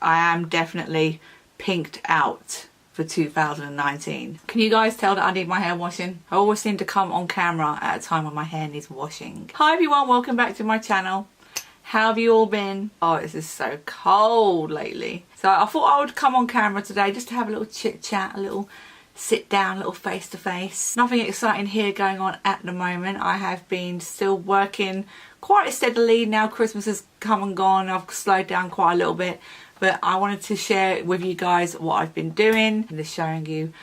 I am definitely pinked out for 2019. Can you guys tell that I need my hair washing? I always seem to come on camera at a time when my hair needs washing. Hi everyone, welcome back to my channel. How have you all been? Oh, this is so cold lately. So I thought I would come on camera today just to have a little chit chat, a little sit down, a little face to face. Nothing exciting here going on at the moment. I have been still working quite steadily. Now Christmas has come and gone. I've slowed down quite a little bit, but I wanted to share with you guys what I've been doing and just showing you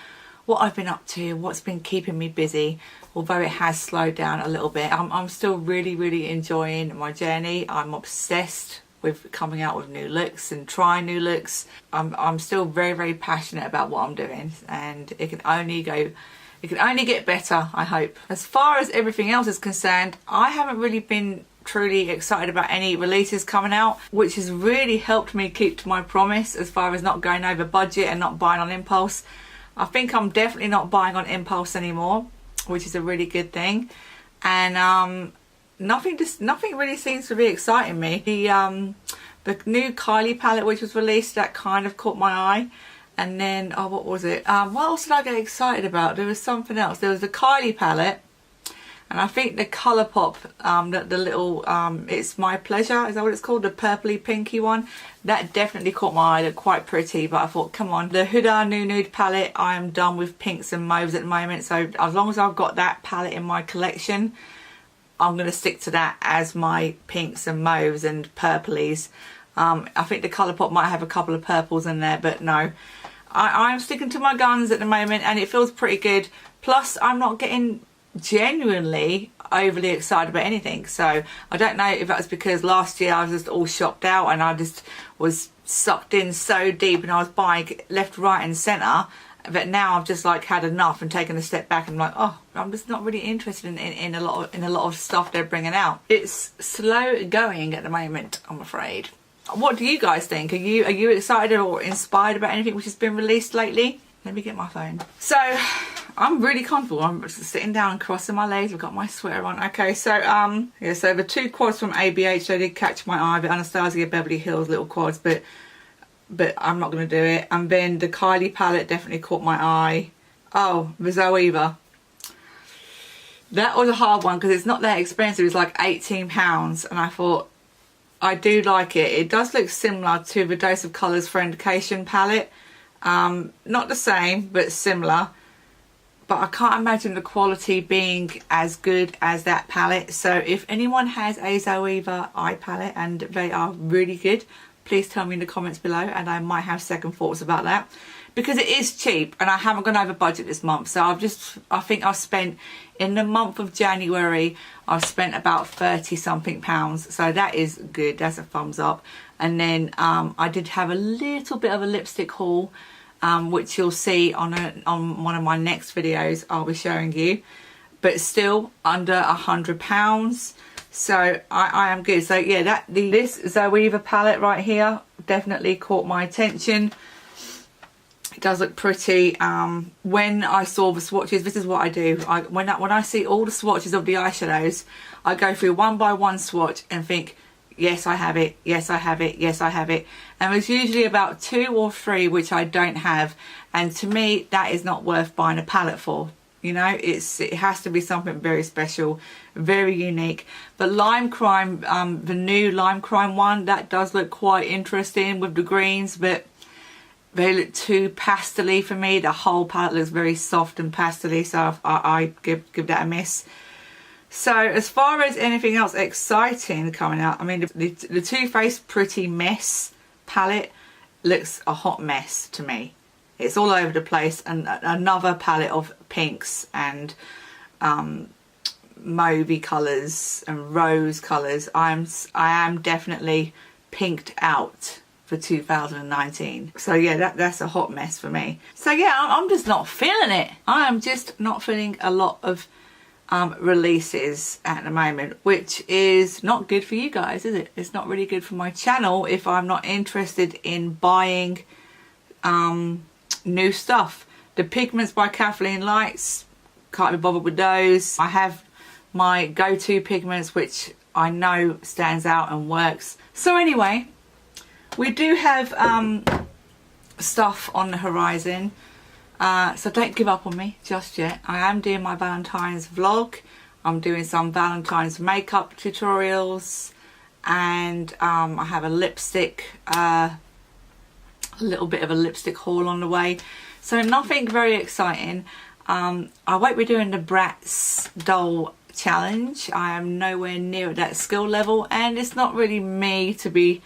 what I've been up to, what's been keeping me busy. Although it has slowed down a little bit, I'm still really enjoying my journey. I'm obsessed with coming out with new looks and trying new looks. I'm still very passionate about what I'm doing, and it can only get better, I hope. As far as everything else is concerned, I haven't really been truly excited about any releases coming out, which has really helped me keep to my promise as far as not going over budget and not buying on impulse. I think I'm definitely not buying on impulse anymore, which is a really good thing. And nothing really seems to be exciting me. The new Kylie palette which was released, that kind of caught my eye. And then what was it, what else did I get excited about? There was something else. There was the Kylie palette, and I think the Colourpop, the little It's My Pleasure, is that what it's called, the purpley pinky one, that definitely caught my eye. They're quite pretty, but I thought, come on. The Huda New Nude palette, I am done with pinks and mauves at the moment, so as long as I've got that palette in my collection, I'm going to stick to that as my pinks and mauves and purplies. I think the Colourpop might have a couple of purples in there, but no. I'm sticking to my guns at the moment, and it feels pretty good. Plus, I'm not getting genuinely overly excited about anything. So I don't know if that was because last year I was just all shopped out and I just was sucked in so deep and I was buying left, right and centre. But now I've just like had enough and taken a step back and I'm like, oh, I'm just not really interested in a lot of stuff they're bringing out. It's slow going at the moment, I'm afraid. What do you guys think? Are you excited or inspired about anything which has been released lately? Let me get my phone. So I'm really comfortable. I'm just sitting down and crossing my legs. I've got my sweater on. Okay, so yeah, so the two quads from ABH, they did catch my eye. The Anastasia Beverly Hills little quads, but I'm not going to do it. And then the Kylie palette definitely caught my eye. Oh, the Zoeva. That was a hard one because it's not that expensive. It's like £18, and I thought, I do like it. It does look similar to the Dose of Colours Friendication palette. Not the same, but similar. But I can't imagine the quality being as good as that palette. So if anyone has a Zoeva eye palette and they are really good, please tell me in the comments below, and I might have second thoughts about that. Because it is cheap and I haven't gone over budget this month. So I think I've spent, in the month of January, I've spent about 30 something pounds. So that is good, that's a thumbs up. And then I did have a little bit of a lipstick haul, which you'll see on one of my next videos I'll be showing you. But still under £100. So I am good. So yeah, this Zoeva palette right here definitely caught my attention. It does look pretty. When I saw the swatches, this is what I do. When I see all the swatches of the eyeshadows, I go through one by one swatch and think, yes, I have it, yes, I have it, yes, I have it. And there's usually about 2 or 3 which I don't have. And to me, that is not worth buying a palette for. You know, it has to be something very special, very unique. But Lime Crime, the new Lime Crime one, that does look quite interesting with the greens, but they look too pastel-y for me. The whole palette looks very soft and pastel-y, so I give that a miss. So as far as anything else exciting coming out, I mean, the Too Faced Pretty Mess palette looks a hot mess to me. It's all over the place, and another palette of pinks and mauvey colours and rose colours. I am definitely pinked out for 2019. So yeah, that's a hot mess for me. So yeah, I'm just not feeling it. I am just not feeling a lot of releases at the moment, which is not good for you guys, is it? It's not really good for my channel if I'm not interested in buying new stuff. The Pigments by Kathleen Lights, can't be bothered with those. I have my go-to pigments which I know stands out and works. So anyway, We do have stuff on the horizon, so don't give up on me just yet. I am doing my Valentine's vlog. I'm doing some Valentine's makeup tutorials, and I have a lipstick, a little bit of a lipstick haul on the way. So nothing very exciting. I won't be doing the Bratz doll challenge. I am nowhere near at that skill level, and it's not really me to be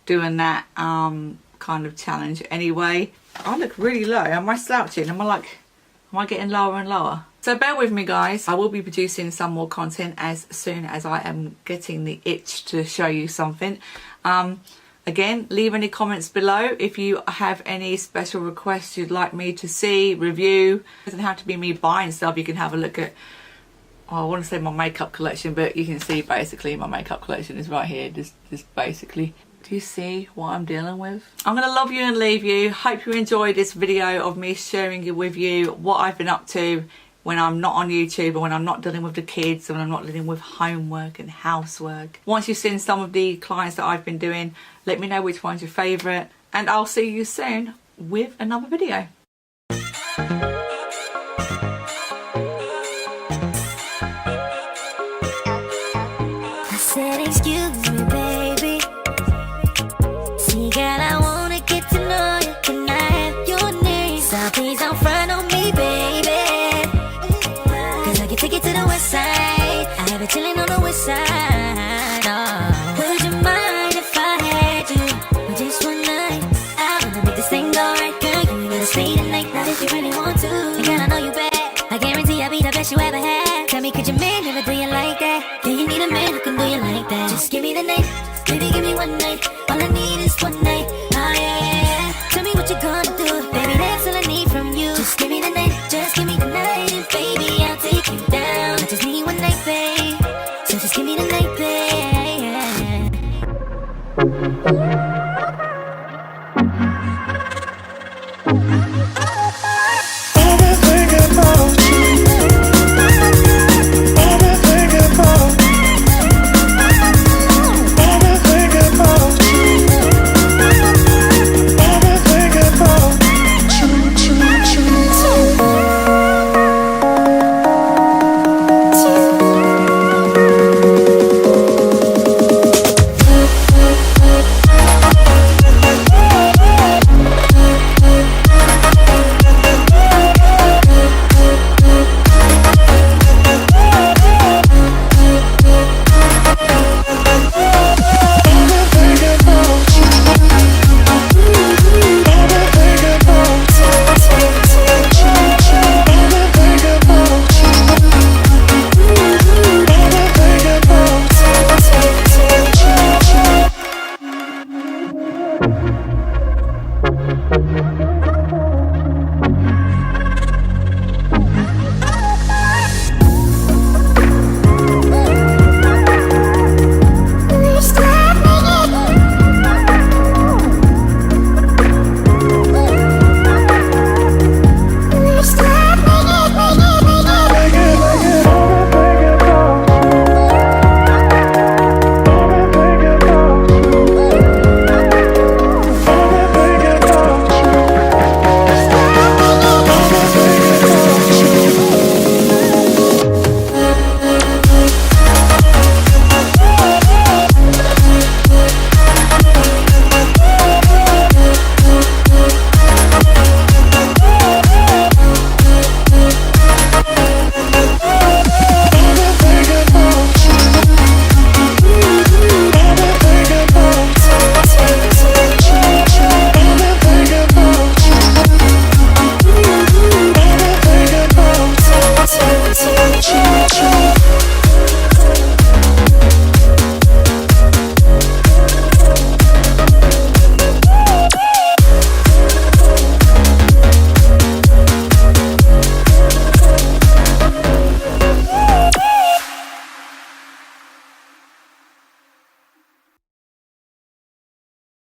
doing that kind of challenge anyway. I look really low. Am I slouching? Am I getting lower and lower? So bear with me, guys. I will be producing some more content as soon as I am getting the itch to show you something. Again, leave any comments below if you have any special requests you'd like me to see, review. It doesn't have to be me buying stuff. You can have a look at, I want to say my makeup collection, but you can see basically my makeup collection is right here. Just basically. Do you see what I'm dealing with? I'm going to love you and leave you. Hope you enjoyed this video of me sharing with you what I've been up to when I'm not on YouTube, or when I'm not dealing with the kids, and when I'm not dealing with homework and housework. Once you've seen some of the clients that I've been doing, let me know which one's your favourite, and I'll see you soon with another video. I said, excuse me, baby. See, girl, I wanna get to know you. Can I have your name? So please don't front on me, baby. Take it to the west side. I have it chilling on the west side. Oh. Would you mind if I had you for just one night? I wanna make this thing go right, girl. You ain't gotta stay the night, not if you really want to. And girl, I know you bad. I guarantee I'll be the best you ever had. Tell me, could your man never do you like that? Do you need a man who can do you like that? Just give me the night, baby, give me one night. All I need is one night. Oh yeah, yeah, yeah. Tell me what you're gonna do, baby. That's all I need from you. Just give me the night, just give me the night, and baby, I'll take you down. I just need one night, babe. So just give me the night, babe.